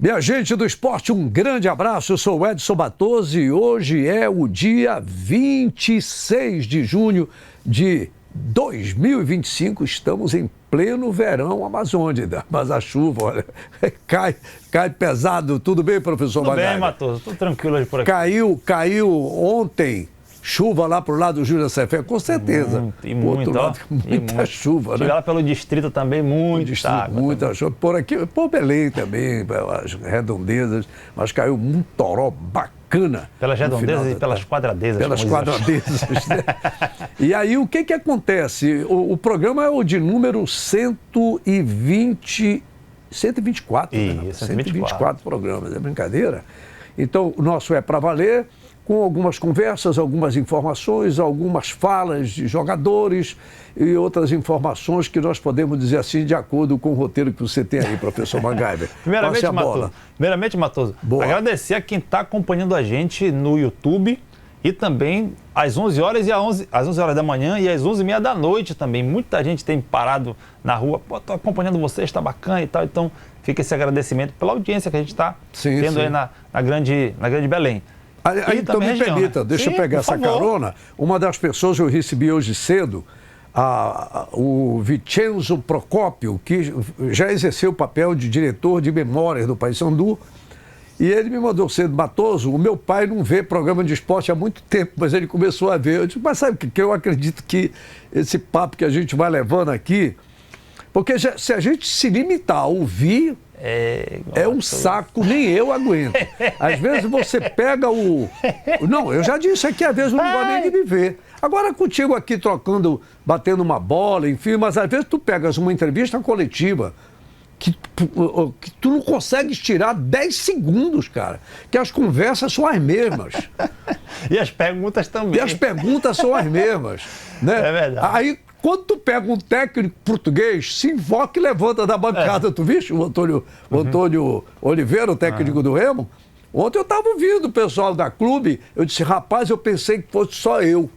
Minha gente do esporte, um grande abraço. Eu sou o Edson Matoso e hoje é o dia 26 de junho de 2025. Estamos em pleno verão amazônico, mas a chuva, olha, cai pesado. Tudo bem, professor Tudo Magalhães? bem, Matoso, tudo tranquilo hoje por aqui. Caiu ontem chuva lá pro lado do Júlio Cefé, com certeza. Muita chuva, né? Chegar lá pelo distrito também, muita chuva. Por aqui, por Belém também, pelas redondezas, mas caiu um toró bacana. Pelas redondezas e pelas quadradezas. Pelas quadradezas, né? E aí, o que acontece? O programa é o de número 124, né? 124 programas, é brincadeira? Então, o nosso é para valer, com algumas conversas, algumas informações, algumas falas de jogadores e outras informações que nós podemos dizer assim, de acordo com o roteiro que você tem aí, professor MacGyver. Primeiramente, Matoso, agradecer a quem está acompanhando a gente no YouTube e também às 11 horas às 11 horas da manhã e às 11h30 da noite também. Muita gente tem parado na rua, estou acompanhando vocês, está bacana e tal. Então, fica esse agradecimento pela audiência que a gente está tendo aí na grande Belém. Aí, então me permita, deixa eu pegar essa carona. Uma das pessoas eu recebi hoje cedo, o Vincenzo Procópio, que já exerceu o papel de diretor de memórias do Paysandu, e ele me mandou cedo: Matoso, o meu pai não vê programa de esporte há muito tempo, mas ele começou a ver. Eu disse, mas sabe o que eu acredito que esse papo que a gente vai levando aqui, porque se a gente se limitar a ouvir, é um saco, nem eu aguento. Às vezes você pega Não, eu já disse aqui, às vezes eu não gosto nem de viver. Agora contigo aqui trocando, batendo uma bola, enfim, mas às vezes tu pegas uma entrevista coletiva que tu não consegues tirar 10 segundos, cara. Que as conversas são as mesmas. E as perguntas também. E as perguntas são as mesmas. Né? É verdade. Aí, quando tu pega um técnico português, se invoca e levanta da bancada. Tu viste o Antônio Oliveira, o técnico do Remo? Ontem eu estava ouvindo o pessoal da clube, eu disse, rapaz, eu pensei que fosse só eu.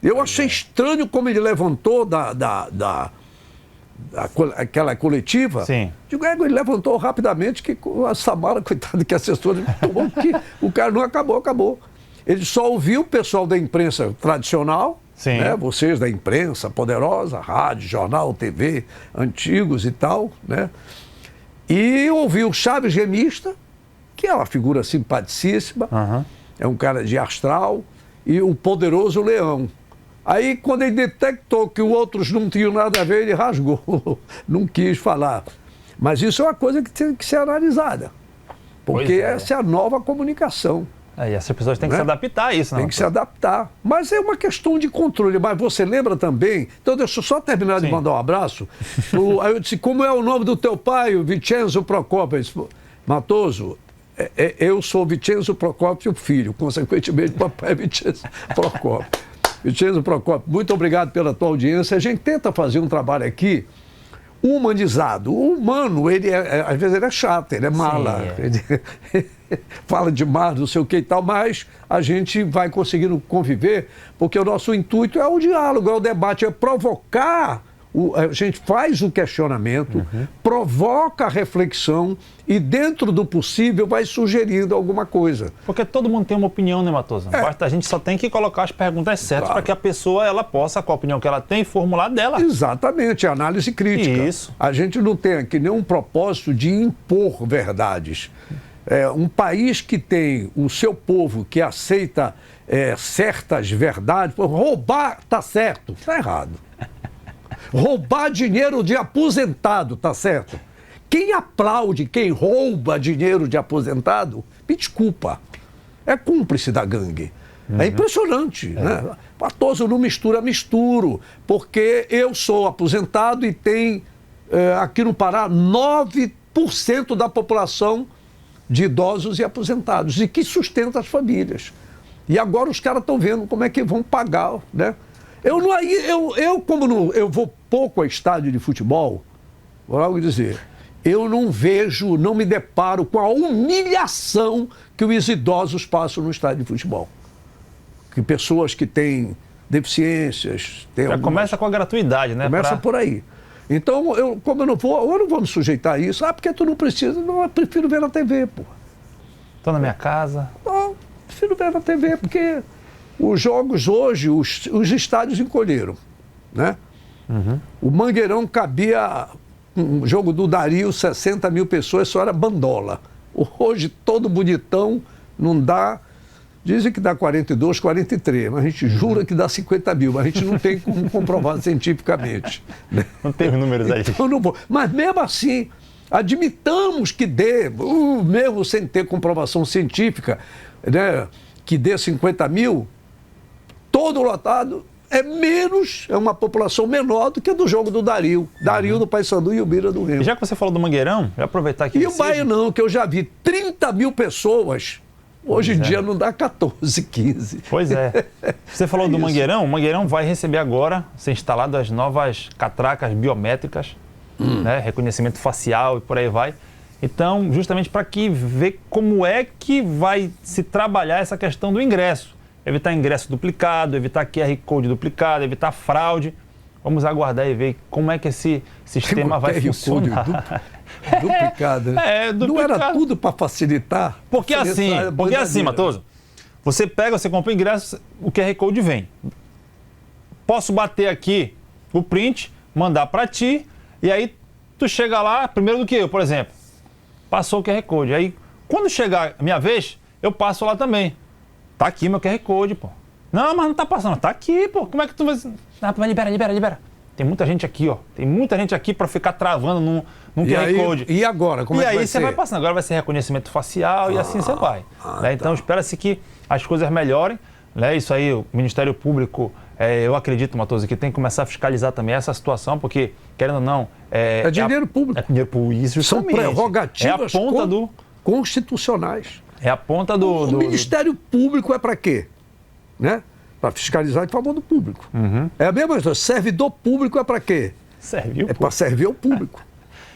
Eu achei estranho como ele levantou aquela coletiva. Sim. Digo, ele levantou rapidamente, que a Samara, coitado, que assessora, que o cara não acabou. Ele só ouviu o pessoal da imprensa tradicional, né? Vocês da imprensa poderosa, rádio, jornal, TV, antigos e tal, né? E ouviu o Chaves Remista, que é uma figura simpaticíssima, é um cara de astral, e o poderoso Leão. Aí, quando ele detectou que os outros não tinham nada a ver, ele rasgou, não quis falar. Mas isso é uma coisa que tem que ser analisada, porque essa é a nova comunicação. E essas pessoas têm que se adaptar a isso, não? Tem que se adaptar. Mas é uma questão de controle. Mas você lembra também... Então, deixa eu só terminar de mandar um abraço. Aí eu disse, como é o nome do teu pai, o Vincenzo Procópio? Matoso, eu sou Vincenzo Procópio, filho. Consequentemente, papai é Vincenzo Procópio. Vincenzo Procópio, muito obrigado pela tua audiência. A gente tenta fazer um trabalho aqui humanizado. O humano, às vezes ele é chato, ele é mala. Ele fala demais, não sei o que e tal, mas a gente vai conseguindo conviver, porque o nosso intuito é o diálogo, é o debate, é provocar. A gente faz o questionamento, provoca a reflexão e, dentro do possível, vai sugerindo alguma coisa. Porque todo mundo tem uma opinião, né, Matoso? A gente só tem que colocar as perguntas certas para que a pessoa ela possa, com a opinião que ela tem, formular dela. Exatamente, análise crítica. Isso. A gente não tem aqui nenhum propósito de impor verdades. Um país que tem o seu povo que aceita certas verdades, roubar está certo, está errado. Roubar dinheiro de aposentado, tá certo? Quem aplaude, quem rouba dinheiro de aposentado, me desculpa, é cúmplice da gangue. É impressionante, né? Matoso não misturo, porque eu sou aposentado e tem aqui no Pará 9% da população de idosos e aposentados, e que sustenta as famílias. E agora os caras estão vendo como é que vão pagar, né? Eu vou pouco a estádio de futebol, vou logo dizer, eu não me deparo com a humilhação que os idosos passam no estádio de futebol. Que pessoas que têm deficiências... Já começa com a gratuidade, né? Começa por aí. Então, como eu não vou me sujeitar a isso. Porque tu não precisa. Não, eu prefiro ver na TV, pô. Estou na minha casa. Não, prefiro ver na TV, porque os jogos hoje, os estádios encolheram, né? Uhum. O Mangueirão cabia, um jogo do Dario, 60 mil pessoas, só era bandola. Hoje, todo bonitão, não dá... Dizem que dá 42, 43, mas a gente jura que dá 50 mil, mas a gente não tem como comprovar cientificamente. Né? Não tem os números aí. Então, não vou. Mas mesmo assim, admitamos que dê, mesmo sem ter comprovação científica, né, que dê 50 mil, todo lotado é uma população menor do que a do jogo do Dario. Dario do Paysandu e o Bira do Remo. E já que você falou do Mangueirão, já aproveitar aqui. E o Bahia não, que eu já vi 30 mil pessoas. Hoje em dia não dá 14, 15. Pois é. Você falou do Mangueirão. O Mangueirão vai receber agora, ser instalado as novas catracas biométricas, né? Reconhecimento facial e por aí vai. Então, justamente para ver como é que vai se trabalhar essa questão do ingresso. Evitar ingresso duplicado, evitar QR Code duplicado, evitar fraude. Vamos aguardar e ver como é que esse sistema vai funcionar. Duplicado, né? Duplicado. Não era tudo para facilitar? Porque assim, Matoso, você pega, você compra o ingresso, o QR Code vem. Posso bater aqui o print, mandar para ti, e aí tu chega lá, primeiro do que eu, por exemplo, passou o QR Code. Aí, quando chegar a minha vez, eu passo lá também. Tá aqui meu QR Code, pô. Não, mas não tá passando. Tá aqui, pô. Como é que tu vai... Ah, libera. Tem muita gente aqui, ó. Tem muita gente aqui para ficar travando num QR Code. E agora? Como é que vai ser? E aí você vai passando. Agora vai ser reconhecimento facial e assim você vai. Né? Então, espera-se que as coisas melhorem. Né? Isso aí, o Ministério Público, eu acredito, Matoso, que tem que começar a fiscalizar também essa situação, porque, querendo ou não... É dinheiro público. É dinheiro público. Isso, são prerrogativas constitucionais. É a ponta do... O Ministério Público é para quê? Né? Para fiscalizar em favor do público. Uhum. É a mesma coisa. Servidor público é para quê? Para servir ao público.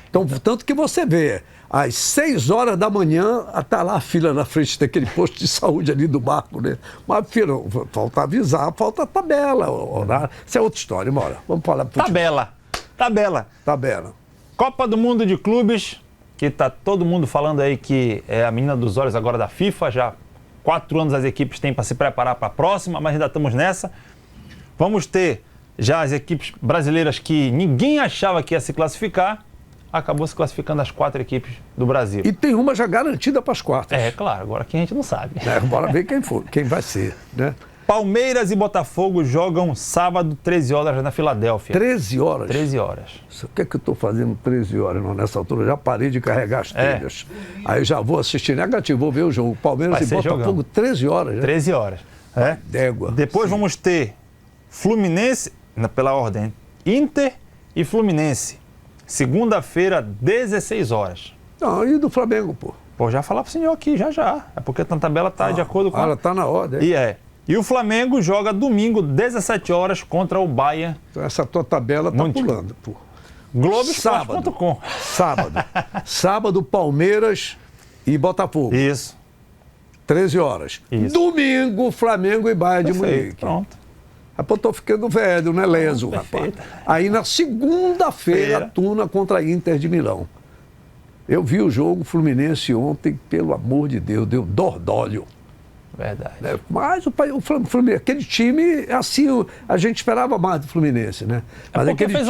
Então, tanto que você vê, às 6 horas da manhã, está lá a fila na frente daquele posto de saúde ali do barco, né? Mas, filho, falta avisar, falta tabela, horário. Isso é outra história, Mora. Vamos falar... Tabela. Copa do Mundo de Clubes, que está todo mundo falando aí que é a menina dos olhos agora da FIFA, já 4 anos as equipes têm para se preparar para a próxima, mas ainda estamos nessa. Vamos ter já as equipes brasileiras que ninguém achava que ia se classificar, acabou se classificando as 4 equipes do Brasil. E tem uma já garantida para as quartas. Claro, agora aqui a gente não sabe. Bora ver quem vai ser, né? Palmeiras e Botafogo jogam sábado, 13 horas na Filadélfia. 13 horas? 13 horas. O que é que eu estou fazendo 13 horas? Não, nessa altura eu já parei de carregar as telhas. Aí já vou assistir negativo, vou ver o jogo. Palmeiras e Botafogo, jogão. 13 horas. Né? 13 horas. D'égua. Depois vamos ter Fluminense, pela ordem, Inter e Fluminense. Segunda-feira, 16 horas. Não, e do Flamengo, pô? Pô, já falar pro senhor aqui, já. É porque a tabela tá de acordo com... Ela tá na ordem. E o Flamengo joga domingo, 17 horas, contra o Bahia. Então essa tua tabela tá pulando, pô. Globoesporte.com. Sábado, Palmeiras e Botafogo. Isso. 13 horas. Isso. Domingo, Flamengo e Bahia de Munique. Pronto. Rapaz, eu tô ficando velho, né, leso, rapaz. Aí na segunda-feira, Tuna contra a Inter de Milão. Eu vi o jogo Fluminense ontem, pelo amor de Deus, deu dordólio. Verdade. Mas o Fluminense, aquele time, assim, a gente esperava mais do Fluminense, né? Mas porque fez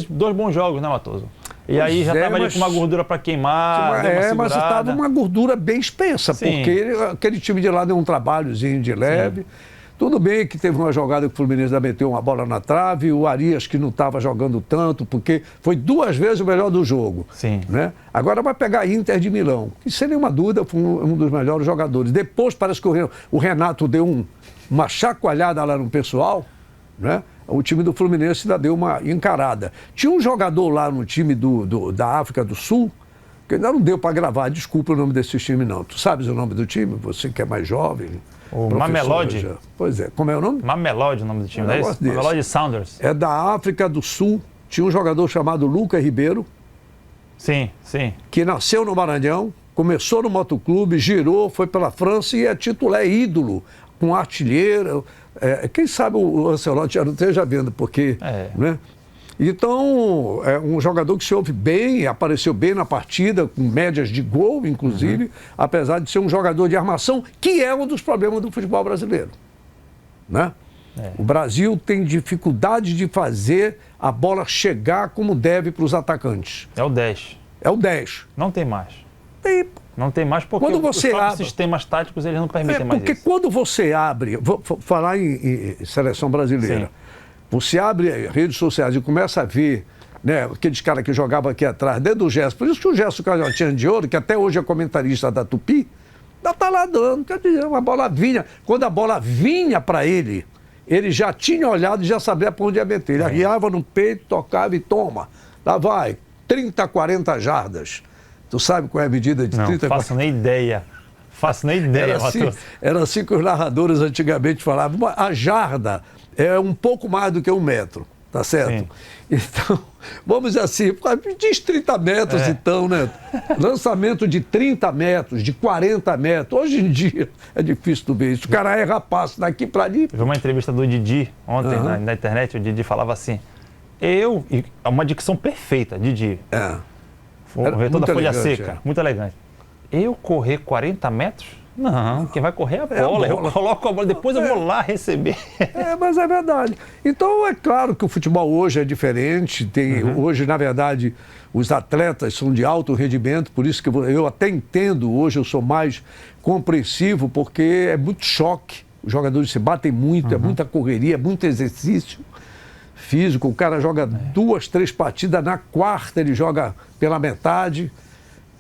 2 bons jogos, né, Matoso? E aí já estava ali com uma gordura para queimar, mas estava uma gordura bem espessa, porque aquele time de lá deu um trabalhozinho de leve. Sim. Tudo bem que teve uma jogada que o Fluminense ainda meteu uma bola na trave, o Arias que não estava jogando tanto, porque foi 2 vezes o melhor do jogo. Sim. Né? Agora vai pegar a Inter de Milão, que sem nenhuma dúvida foi um dos melhores jogadores. Depois parece que o Renato deu uma chacoalhada lá no pessoal, né? O time do Fluminense ainda deu uma encarada. Tinha um jogador lá no time da África do Sul, que ainda não deu para gravar, desculpa o nome desse time não. Tu sabes o nome do time? Você que é mais jovem... O Mamelodi. Pois é. Como é o nome? Mamelodi, o nome do time, não é isso? Mamelodi Sounders. É da África do Sul. Tinha um jogador chamado Lucas Ribeiro. Sim. Que nasceu no Maranhão, começou no motoclube, girou, foi pela França e é titular, é ídolo, com artilheiro. Quem sabe o Ancelotti já não esteja vendo, porque... Né? Então, é um jogador que se ouve bem, apareceu bem na partida, com médias de gol, inclusive, apesar de ser um jogador de armação, que é um dos problemas do futebol brasileiro. Né? O Brasil tem dificuldade de fazer a bola chegar como deve para os atacantes. É o 10. É o 10. Não tem mais. Tem. Não tem mais porque os sistemas táticos eles não permitem mais isso. Porque quando você abre, vou falar em seleção brasileira, você abre redes sociais e começa a ver, né, aqueles caras que jogavam aqui atrás, desde o Gerson, por isso que o Gerson Canhotinha de Ouro, que até hoje é comentarista da Tupi, ainda tá lá dando, quer dizer, uma bola vinha. Quando a bola vinha para ele, ele já tinha olhado e já sabia para onde ia meter. Ele arriava no peito, tocava e toma. Lá vai, 30, 40 jardas. Tu sabe qual é a medida de 30? Não faço nem ideia. Faço nem ideia, Matheus. Era assim que os narradores antigamente falavam. A jarda é um pouco mais do que 1 metro, tá certo? Sim. Então, vamos dizer assim, diz 30 metros então, né? Lançamento de 30 metros, de 40 metros. Hoje em dia é difícil tu ver isso. O cara erra passo daqui para ali. Eu vi uma entrevista do Didi ontem na internet, o Didi falava assim, é uma dicção perfeita, Didi. Vou ver toda a folha seca, muito elegante. Eu correr 40 metros? Não, quem vai correr é a bola. Eu coloco a bola, depois eu vou lá receber. Mas é verdade. Então, é claro que o futebol hoje é diferente. Hoje, na verdade, os atletas são de alto rendimento, por isso que eu até entendo, hoje eu sou mais compreensivo, porque é muito choque. Os jogadores se batem muito, é muita correria, muito exercício físico. O cara joga 2, 3 partidas, na quarta ele joga pela metade,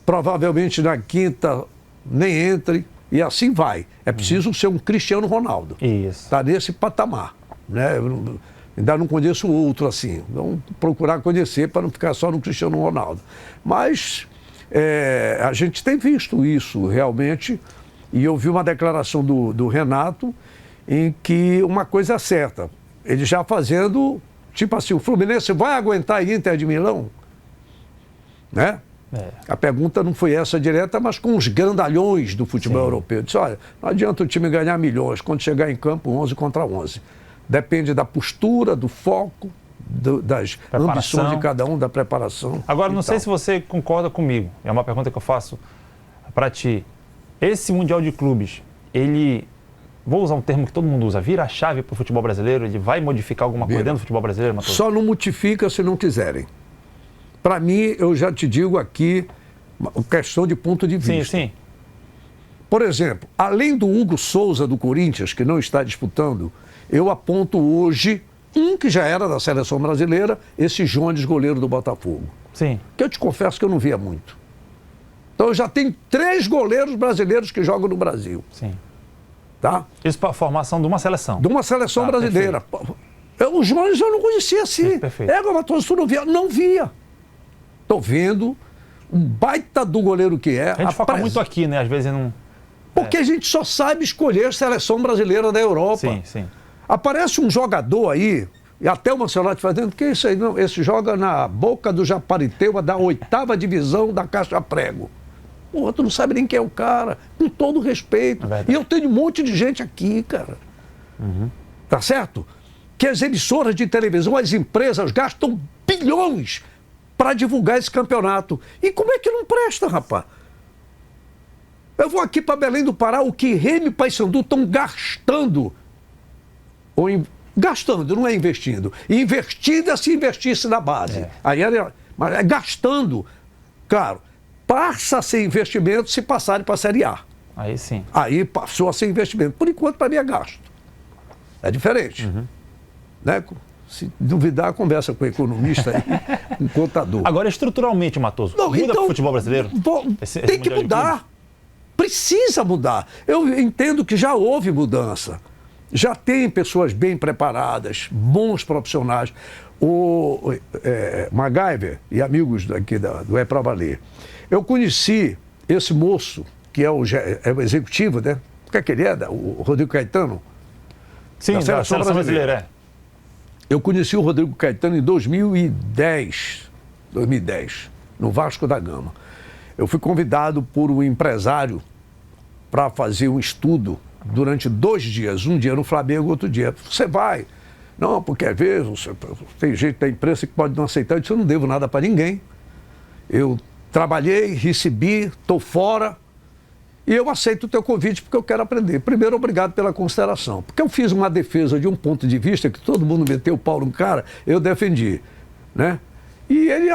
provavelmente na quinta nem entre, e assim vai. É preciso ser um Cristiano Ronaldo. Isso. Está nesse patamar. Né? Eu ainda não conheço outro assim. Vamos procurar conhecer para não ficar só no Cristiano Ronaldo. Mas a gente tem visto isso realmente, e eu vi uma declaração do Renato em que uma coisa é certa, ele já fazendo, tipo assim, o Fluminense vai aguentar a Inter de Milão? Né? A pergunta não foi essa direta, mas com os grandalhões do futebol europeu. Disse, olha, não adianta o time ganhar milhões quando chegar em campo 11 contra 11. Depende da postura, do foco, das ambições de cada um, da preparação. Agora, não sei se você concorda comigo, é uma pergunta que eu faço para ti. Esse Mundial de Clubes, ele, vou usar um termo que todo mundo usa, vira a chave para o futebol brasileiro? Ele vai modificar alguma coisa dentro do futebol brasileiro, Matheus? Só não modifica se não quiserem. Para mim, eu já te digo aqui, questão de ponto de vista. Sim. Por exemplo, além do Hugo Souza do Corinthians, que não está disputando, eu aponto hoje um que já era da seleção brasileira, esse Jones, goleiro do Botafogo. Sim. Que eu te confesso que eu não via muito. Então eu já tenho 3 goleiros brasileiros que jogam no Brasil. Sim. Tá? Isso para a formação de uma seleção. De uma seleção brasileira. O Jones eu não conhecia assim. Perfeito. Matheus, tu não via? Não via. Estou vendo um baita do goleiro que é. A gente foca muito aqui, né? Às vezes não... Porque a gente só sabe escolher a seleção brasileira da Europa. Sim. Aparece um jogador aí, e até o Marcelotti fazendo, que é isso aí? Não, esse joga na Boca do Japariteu, da 8ª divisão da Caixa Prego. Pô, tu não sabe nem quem é o cara, com todo respeito. E eu tenho um monte de gente aqui, cara. Tá certo? Que as emissoras de televisão, as empresas gastam bilhões para divulgar esse campeonato. E como é que não presta, rapaz? Eu vou aqui para Belém do Pará, o que Remy e Paysandu estão gastando. Gastando, não é investindo. Investindo é se investisse na base. Mas é gastando. Claro, passa a ser investimento se passarem para a Série A. Aí sim. Aí passou a ser investimento. Por enquanto, para mim, é gasto. É diferente. Né? Se duvidar, conversa com o economista aí, com o contador. Agora, estruturalmente, Matoso, muda para o futebol brasileiro? Tem que mudar. Precisa mudar. Eu entendo que já houve mudança. Já tem pessoas bem preparadas, bons profissionais. O MacGyver e amigos daqui do É Pra Valer. Eu conheci esse moço, que é o executivo, né? O que é que ele é? O Rodrigo Caetano? Sim, da seleção brasileira. Eu conheci o Rodrigo Caetano em 2010, no Vasco da Gama. Eu fui convidado por um empresário para fazer um estudo durante 2 dias. Um dia no Flamengo, outro dia. Você vai. Não, porque às vezes tem gente da imprensa que pode não aceitar. Eu disse, eu não devo nada para ninguém. Eu trabalhei, recebi, estou fora e eu aceito o teu convite porque eu quero aprender. Primeiro, obrigado pela consideração. Porque eu fiz uma defesa de um ponto de vista que todo mundo meteu o pau no cara, eu defendi, né? E ele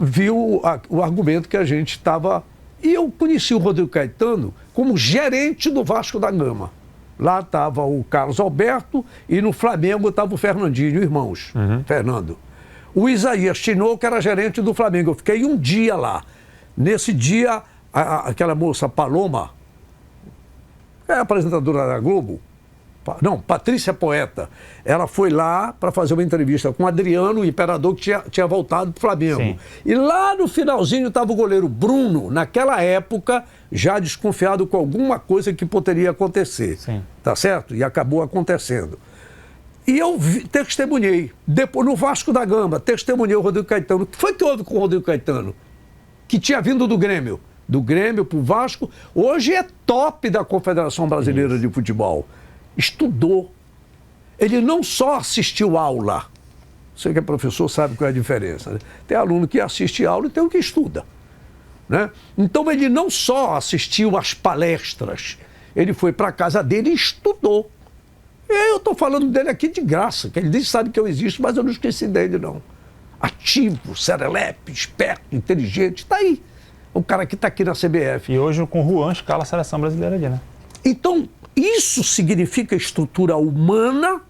viu o argumento que a gente estava... E eu conheci o Rodrigo Caetano como gerente do Vasco da Gama. Lá estava o Carlos Alberto e no Flamengo estava o Fernandinho, irmãos, Fernando. O Isaías Tinoco era gerente do Flamengo. Eu fiquei um dia lá. Nesse dia, aquela moça Paloma, apresentadora da Globo, não, Patrícia Poeta, ela foi lá para fazer uma entrevista com o Adriano, o Imperador, que tinha voltado para o Flamengo. Sim. E lá no finalzinho estava o goleiro Bruno, naquela época, já desconfiado com alguma coisa que poderia acontecer. Sim. Tá certo? E acabou acontecendo. E eu testemunhei, depois no Vasco da Gama, testemunhei o Rodrigo Caetano. O que foi que houve com o Rodrigo Caetano? Que tinha vindo do Grêmio para o Vasco, hoje é top da Confederação Brasileira de Futebol. Estudou. Ele não só assistiu aula, você que é professor sabe qual é a diferença, né? Tem aluno que assiste aula e tem o que estuda, né? Então ele não só assistiu às palestras, ele foi para a casa dele e estudou. E eu estou falando dele aqui de graça, que ele nem sabe que eu existo, mas eu não esqueci dele, não. Ativo, serelepe, esperto, inteligente, está aí. O cara que está aqui na CBF. E hoje com o Juan escala a seleção brasileira ali, né? Então, isso significa estrutura humana,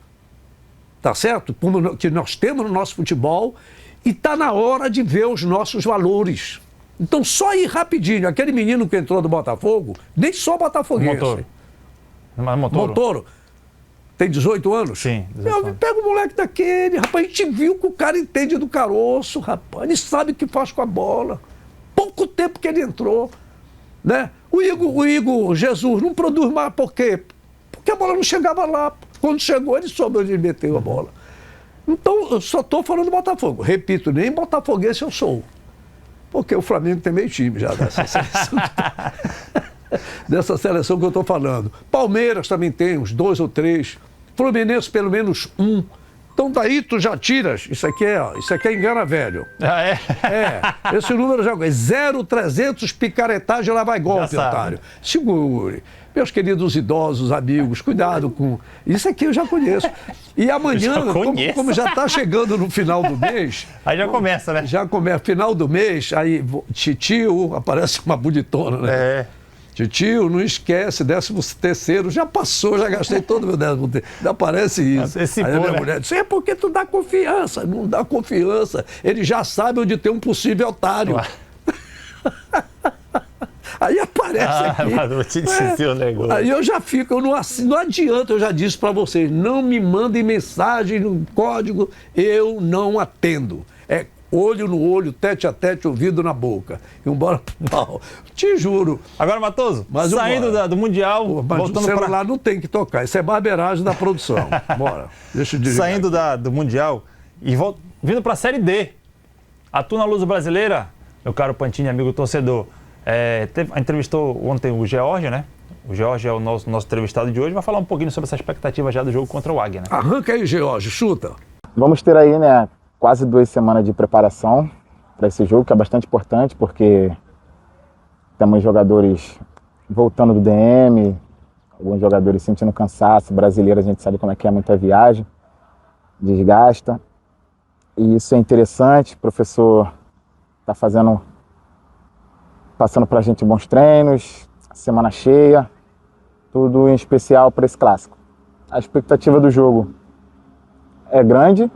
tá certo? Que nós temos no nosso futebol, e está na hora de ver os nossos valores. Então, só ir rapidinho. Aquele menino que entrou do Botafogo, nem só botafoguense. Montoro. Tem 18 anos? Sim. 18 anos. Pega o moleque daquele, rapaz, a gente viu que o cara entende do caroço, rapaz. Ele sabe o que faz com a bola. Pouco tempo que ele entrou, né? O Igor Jesus não produz mais, por quê? Porque a bola não chegava lá. Quando chegou, ele soube onde ele meteu a bola. Então, eu só estou falando do Botafogo. Repito, nem botafoguense eu sou. Porque o Flamengo tem meio time já dessa seleção. Dessa seleção que eu estou falando. Palmeiras também tem uns 2 ou 3. Fluminense pelo menos 1. Então daí tu já tiras. Isso aqui é engana velho. Ah, é? É. Esse número já é 0300 picaretagem, lá vai golpe, otário. Segure. Meus queridos idosos, amigos, cuidado com... Isso aqui eu já conheço. E amanhã, como já está chegando no final do mês... Aí já começa, né? Já começa. Final do mês, aí titio, aparece uma bonitona, né? É. Tio, não esquece, 13º, já passou, já gastei todo o meu 13º. Ainda aparece isso. Aí a minha mulher disse, é porque tu dá confiança. Não dá confiança. Ele já sabe onde tem um possível otário. Aí aparece aqui. Mas vou te dizer o negócio. Aí eu já fico, não adianta, eu já disse para vocês, não me mandem mensagem no código, eu não atendo. É olho no olho, tete a tete, ouvido na boca. E embora pro pau. Te juro. Agora, Matoso, saindo do Mundial, voltando o celular não tem que tocar. Isso é barbeiragem da produção. Bora. Deixa eu dizer. Saindo do Mundial e vindo para a Série D. Atua na Luz Brasileira, meu caro Pantini, amigo torcedor. Entrevistou ontem o George, né? O George é o nosso entrevistado de hoje. Vai falar um pouquinho sobre essa expectativa já do jogo contra o Águia, né? Arranca aí, George. Chuta. Vamos ter aí, né, quase 2 semanas de preparação para esse jogo, que é bastante importante, porque temos jogadores voltando do DM, alguns jogadores sentindo cansaço. Brasileiro, a gente sabe como é que é muita viagem, desgasta. E isso é interessante, o professor está passando para a gente bons treinos, semana cheia, tudo em especial para esse clássico. A expectativa do jogo é grande,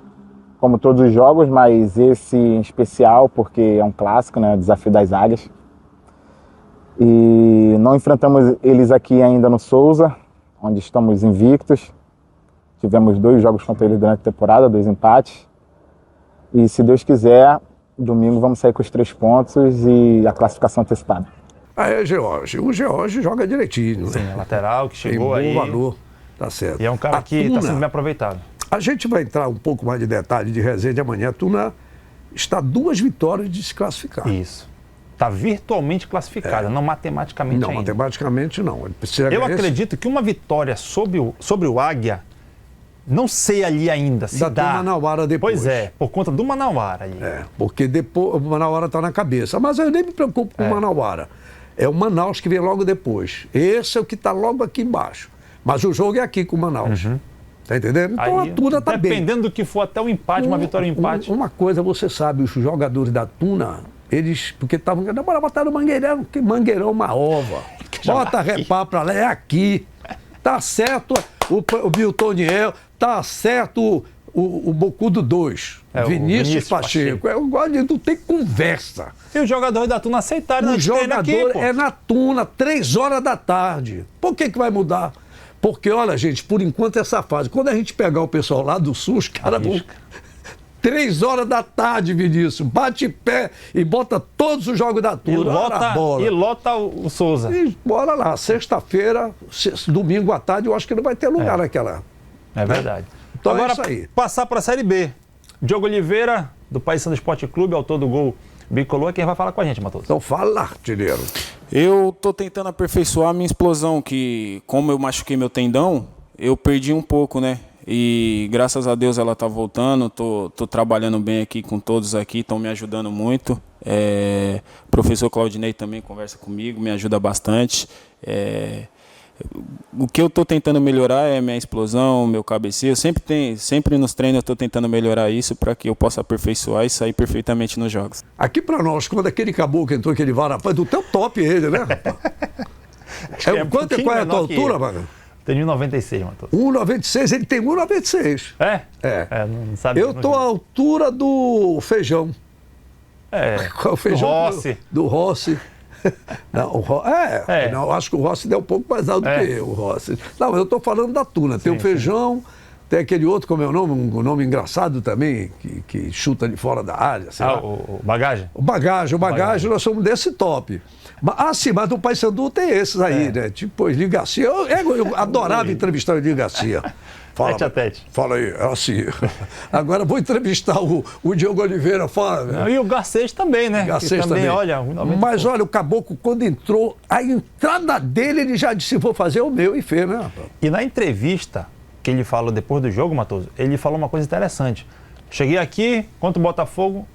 como todos os jogos, mas esse em especial porque é um clássico, né? Desafio das Águias. E não enfrentamos eles aqui ainda no Souza, onde estamos invictos. Tivemos 2 jogos contra eles durante a temporada, 2 empates. E se Deus quiser, domingo vamos sair com os 3 pontos e a classificação antecipada. George. O George joga direitinho. Sim, né? Lateral que chegou aí. Tem bom valor, tá certo. E é um cara que está sendo bem aproveitado. A gente vai entrar um pouco mais de detalhe de resenha amanhã. A Tuna está 2 vitórias de se classificar. Isso. Está virtualmente classificada, não matematicamente ainda. Não, matematicamente não. Eu acredito que uma vitória sobre o Águia Não sei ali ainda se Ainda dá. tem Manauara depois. Pois é, por conta do Manauara ali. Porque depois o Manauara está na cabeça. Mas eu nem me preocupo com o Manauara. É o Manaus que vem logo depois. Esse é o que está logo aqui embaixo. Mas o jogo é aqui com o Manaus. Tá entendendo? Então Aí, a Tuna está bem. Dependendo do que for, até um empate, uma vitória e um empate. Uma coisa você sabe, os jogadores da Tuna, eles, porque estavam, bora botar no Mangueirão, que Mangueirão é uma ova. Bota repá pra lá, é aqui. Tá certo o Biltoniel, tá certo o Bocudo 2, Vinícius Pacheco. Eu gosto de não ter conversa. E os jogadores da Tuna aceitaram. O jogador é na Tuna, 3 horas da tarde. Por que vai mudar? Porque, olha, gente, por enquanto essa fase, quando a gente pegar o pessoal lá do Sul, os caras vão... 3 horas da tarde, Vinícius, bate pé e bota todos os jogos da Tuna. E lota o Souza. E bora lá, sexta-feira, domingo à tarde, eu acho que não vai ter lugar naquela. É verdade. Então agora, é isso aí. Passar para a Série B. Diogo Oliveira, do Paysandu Esporte Clube, autor do gol bicolor, é quem vai falar com a gente, Matoso. Então fala, artilheiro. Eu tô tentando aperfeiçoar a minha explosão, que como eu machuquei meu tendão, eu perdi um pouco, né? E graças a Deus ela tá voltando, tô trabalhando bem aqui com todos aqui, estão me ajudando muito. O professor Claudinei também conversa comigo, me ajuda bastante. O que eu estou tentando melhorar é minha explosão, meu cabeceio. Sempre nos treinos eu estou tentando melhorar isso para que eu possa aperfeiçoar e sair perfeitamente nos jogos. Aqui para nós, quando aquele caboclo entrou, aquele vara, rapaz, do teu top ele, né, rapaz? Qual é a tua altura, mano? Tenho 1,96, Matoso. 1,96, ele tem 1,96. Não sabia. Eu tô à altura do Feijão. O Feijão do Rossi. Do Rossi. Não, não, acho que o Rossi é um pouco mais alto que eu, o Rossi. Não, eu estou falando da Tuna. Tem o Feijão, tem aquele outro, como é o nome? Um nome engraçado também, que chuta de fora da área. Sei lá. O Bagagem? O Bagagem, nós somos desse top. Sim, mas do Paysandu tem esses aí, né? Tipo, Eli Garcia. Eu adorava entrevistar o Eli Garcia. Fala, tete a tete. Fala aí, assim. Agora vou entrevistar o Diogo Oliveira. Fala. E o Garcês também, né? Garcês também. Olha, mas olha, o Caboclo, quando entrou, a entrada dele, ele já disse: vou fazer o meu, e fez, né? E na entrevista que ele falou depois do jogo, Matoso, ele falou uma coisa interessante. Cheguei aqui, contra o Botafogo,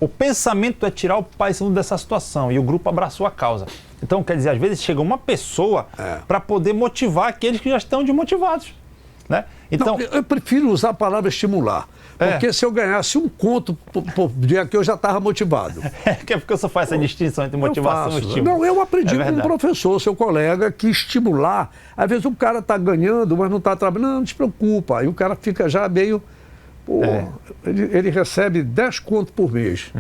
o pensamento é tirar o Paysandu dessa situação, e o grupo abraçou a causa. Então, quer dizer, às vezes chega uma pessoa para poder motivar aqueles que já estão desmotivados. Né? Então, não, eu prefiro usar a palavra estimular. Porque se eu ganhasse um conto por dia que eu já estava motivado. Que é porque eu só faço essa distinção entre motivação e estímulo. Não, eu aprendi com um professor, seu colega, que estimular. Às vezes o cara está ganhando, mas não está trabalhando. Não te preocupa. Aí o cara fica já meio... ele recebe 10 contos por mês.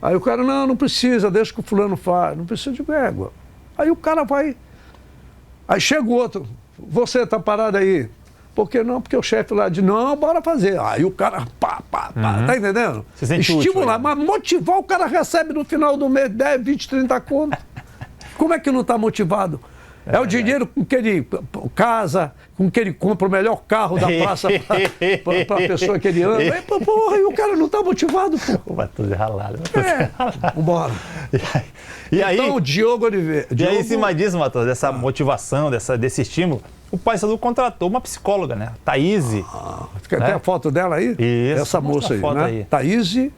Aí o cara, não precisa, deixa que o fulano faz. Não precisa de égua. Aí o cara vai... Aí chega o outro. Você está parado aí. Por que não? Porque o chefe lá diz, não, bora fazer. Aí o cara, tá entendendo? Estimular, mas motivar, o cara recebe no final do mês 10, 20, 30 contos. Como é que não está motivado? É o dinheiro com que ele casa, com que ele compra o melhor carro da praça para a pessoa que ele anda. E o cara não está motivado, pô. Vai tudo ralado. Vambora. E aí, então, o Diogo Oliveira... E aí, em cima disso, Matheus, dessa motivação, desse estímulo, o Paysandu contratou uma psicóloga, né? Thaíse. Tem a foto dela aí? Isso. Essa moça aí, né? Aí. Thaíse...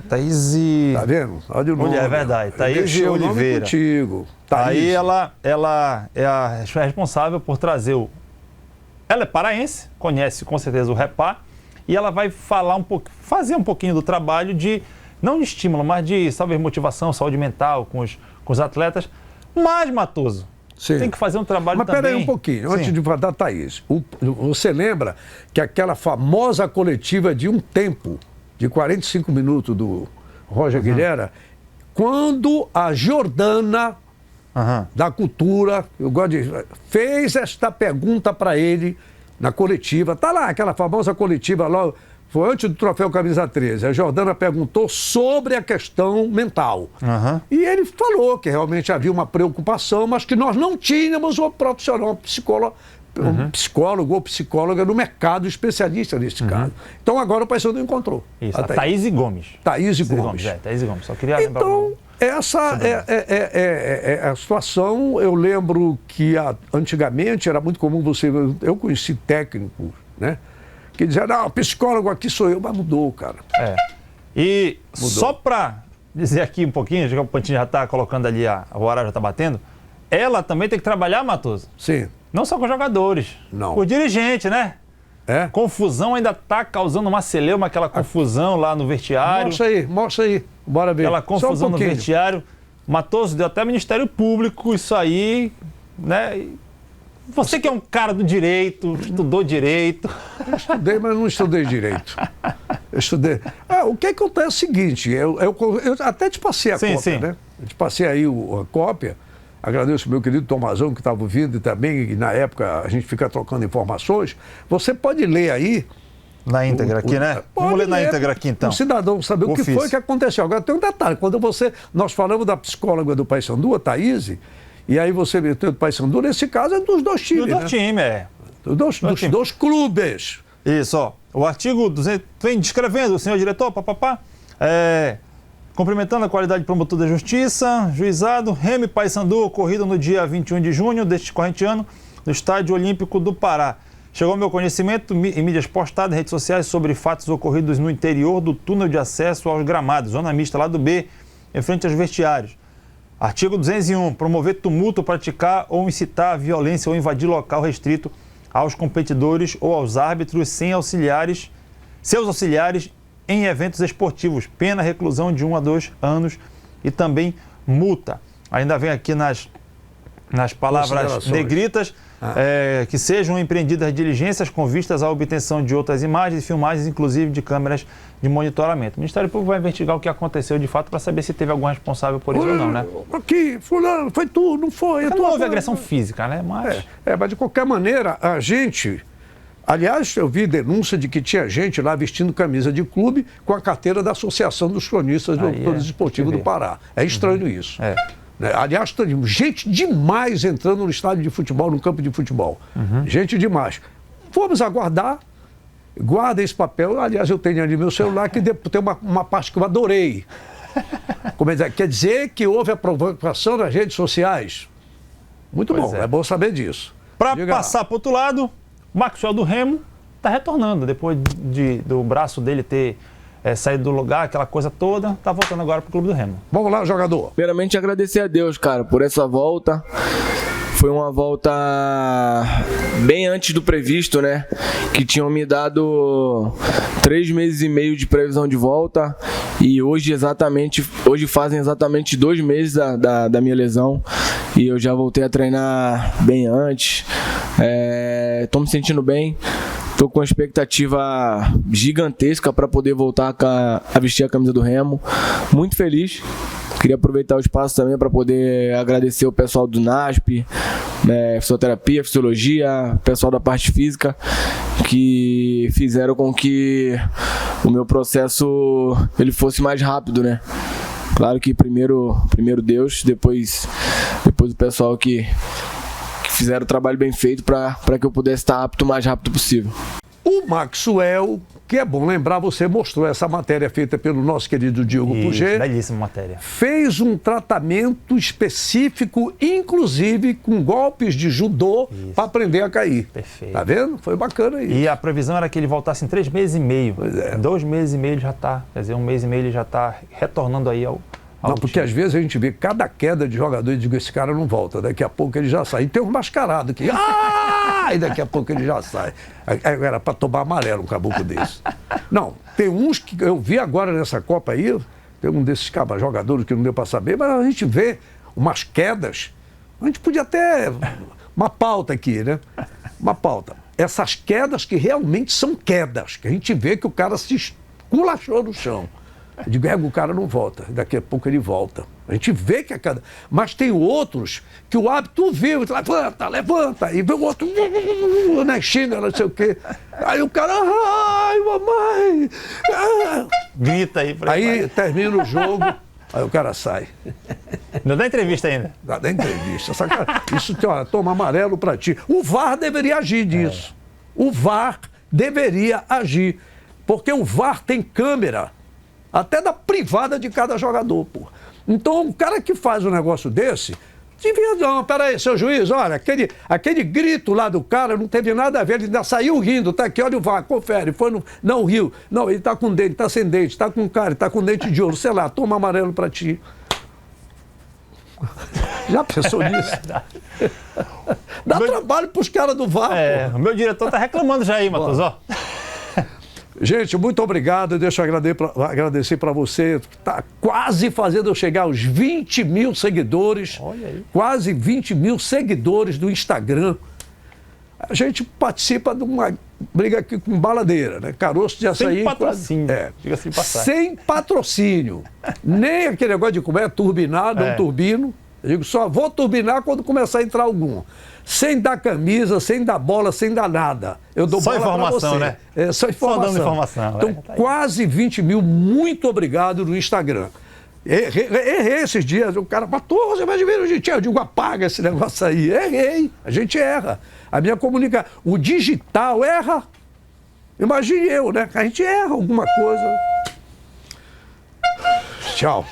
Thaíse... Tá vendo? Olha o nome. É verdade. Thaíse Oliveira. Contigo. Aí ela é a responsável por trazer o... Ela é paraense, conhece com certeza o Repá, e ela vai falar fazer um pouquinho do trabalho de, não de estímulo, mas de talvez motivação, saúde mental com os atletas. Mas, Matoso, tem que fazer um trabalho também... Mas peraí um pouquinho, antes de falar da Thaís. Você lembra que aquela famosa coletiva de um tempo, de 45 minutos do Roger Guilherme, quando a Jordana... da Cultura, fez esta pergunta para ele na coletiva. Tá lá, aquela famosa coletiva lá, foi antes do troféu Camisa 13. A Jordana perguntou sobre a questão mental. E ele falou que realmente havia uma preocupação, mas que nós não tínhamos um profissional, um psicólogo ou psicóloga no mercado especialista nesse caso. Então agora o Paysandu encontrou. Isso, a Thaíse Gomes. Thaíse Gomes. Thaíse Gomes, só queria lembrar o nome. Essa é a situação. Eu lembro que antigamente era muito comum eu conheci técnicos, né? que diziam, não, o psicólogo aqui sou eu, mas mudou, cara. E mudou. Só para dizer aqui um pouquinho, já que o Pantinho já está colocando ali, o horário já está batendo, ela também tem que trabalhar, Matoso? Sim. Não só com jogadores, não. Com o dirigente, né? Confusão ainda está causando uma celeuma, aquela confusão lá no vestiário. Mostra aí, bora ver. Aquela confusão no vestiário. Matoso, deu até Ministério Público, isso aí, né? Você que é um cara do direito, estudou direito. Eu estudei, mas não estudei direito. Eu estudei. O que acontece é o seguinte, eu até te passei a cópia, né? Eu te passei aí a cópia. Agradeço ao meu querido Tomazão, que estava ouvindo também, e na época a gente fica trocando informações. Você pode ler aí. Na íntegra aqui, né? Vamos ler na íntegra aqui, então. O cidadão saber o que foi que aconteceu. Agora tem um detalhe, nós falamos da psicóloga do Paysandu, a Thaís, e aí você meteu do Paysandu, nesse caso é dos dois times, Dos dois times, Dos dois clubes. Isso, ó. O artigo 200 vem descrevendo, o senhor diretor, cumprimentando a qualidade de promotor da justiça, juizado, Remo e Paysandu, ocorrido no dia 21 de junho deste corrente ano, no Estádio Olímpico do Pará. Chegou ao meu conhecimento em mídias postadas em redes sociais sobre fatos ocorridos no interior do túnel de acesso aos gramados, zona mista lá do B, em frente aos vestiários. Artigo 201, promover tumulto, praticar ou incitar a violência ou invadir local restrito aos competidores ou aos árbitros seus auxiliares em eventos esportivos. Pena, reclusão de 1 a 2 anos e também multa. Ainda vem aqui nas palavras negritas, que sejam empreendidas diligências com vistas à obtenção de outras imagens e filmagens, inclusive de câmeras de monitoramento. O Ministério Público vai investigar o que aconteceu de fato para saber se teve algum responsável por isso ou não, né? Aqui, fulano, foi tu, não foi. Não houve agressão física, né? Mas de qualquer maneira, a gente... Aliás, eu vi denúncia de que tinha gente lá vestindo camisa de clube com a carteira da Associação dos Cronistas do Esportivo do Pará. É estranho isso. Aliás, gente demais entrando no estádio de futebol, no campo de futebol. Gente demais. Vamos aguardar. Guarda esse papel. Aliás, eu tenho ali no meu celular que tem uma parte que eu adorei. Quer dizer que houve a provocação nas redes sociais. Muito bom, é bom saber disso. Para passar para o outro lado, Maxwell do Remo está retornando. Depois do braço dele ter saído do lugar, aquela coisa toda, está voltando agora para o Clube do Remo. Vamos lá, jogador. Primeiramente, agradecer a Deus, cara, por essa volta. Foi uma volta bem antes do previsto, né? Que tinham me dado 3 meses e meio de previsão de volta. E hoje fazem exatamente 2 meses da minha lesão. E eu já voltei a treinar bem antes. Estou me sentindo bem. Estou com uma expectativa gigantesca para poder voltar a vestir a camisa do Remo. Muito feliz. Queria aproveitar o espaço também para poder agradecer o pessoal do NASP, fisioterapia, fisiologia, pessoal da parte física, que fizeram com que o meu processo ele fosse mais rápido, né? Claro que primeiro Deus, depois o pessoal que fizeram o trabalho bem feito para que eu pudesse estar apto o mais rápido possível. O Maxwell, que é bom lembrar, você mostrou essa matéria feita pelo nosso querido Diogo Puget. Belíssima matéria. Fez um tratamento específico, inclusive com golpes de judô, para aprender a cair. Perfeito. Tá vendo? Foi bacana isso. E a previsão era que ele voltasse em 3 meses e meio. Pois é. 2 meses e meio ele já está, quer dizer, 1 mês e meio ele já está retornando aí ao porque time. às vezes a gente vê cada queda de jogador e diz que esse cara não volta, daqui a pouco ele já sai. E tem um mascarado que... e daqui a pouco ele já sai. Era para tomar amarelo um caboclo desse. Não, tem uns que eu vi agora nessa Copa aí, tem um desses jogadores que não deu para saber, mas a gente vê umas quedas. A gente podia até... Uma pauta aqui, né? Uma pauta. Essas quedas que realmente são quedas, que a gente vê que o cara se esculachou no chão. Eu digo, o cara não volta, daqui a pouco ele volta. A gente vê que a cada... Mas tem outros que o hábito viu, levanta, e vê o outro, na China, não sei o quê. Aí o cara, ai, mamãe! Grita aí. Aí termina o jogo, aí o cara sai. Não dá entrevista ainda? Dá entrevista. Isso toma amarelo pra ti. O VAR deveria agir nisso. O VAR deveria agir. Porque o VAR tem câmera até da privada de cada jogador, pô. Então, um cara que faz um negócio desse, devia não, peraí, seu juiz, olha, aquele grito lá do cara não teve nada a ver, ele ainda saiu rindo, tá aqui, olha o VAR, confere, não riu, não, ele tá com dente, tá sem dente, tá com cara, tá com dente de ouro, sei lá, toma amarelo pra ti. Já pensou nisso? Dá trabalho pros caras do VAR. O meu diretor tá reclamando já aí, Matheus, ó. Gente, muito obrigado. Deixa eu agradecer para você. Está quase fazendo eu chegar aos 20 mil seguidores. Olha aí. Quase 20 mil seguidores do Instagram. A gente participa de uma briga aqui com baladeira, né? Caroço de açaí. Sem patrocínio. Diga-se de passagem. Sem patrocínio. Nem aquele negócio de como é turbinar, não turbino. Eu digo só, vou turbinar quando começar a entrar algum. Sem dar camisa, sem dar bola, sem dar nada. Eu dou só bola para você. Né? Só informação. Só dando informação. Então, tá quase 20 mil. Muito obrigado no Instagram. Errei esses dias. O cara, Matheus, você vai ver o gente. Eu digo, apaga esse negócio aí. Errei. A gente erra. A minha comunicação. O digital erra. Imagine eu, né? A gente erra alguma coisa. Tchau.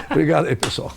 Obrigado aí, pessoal.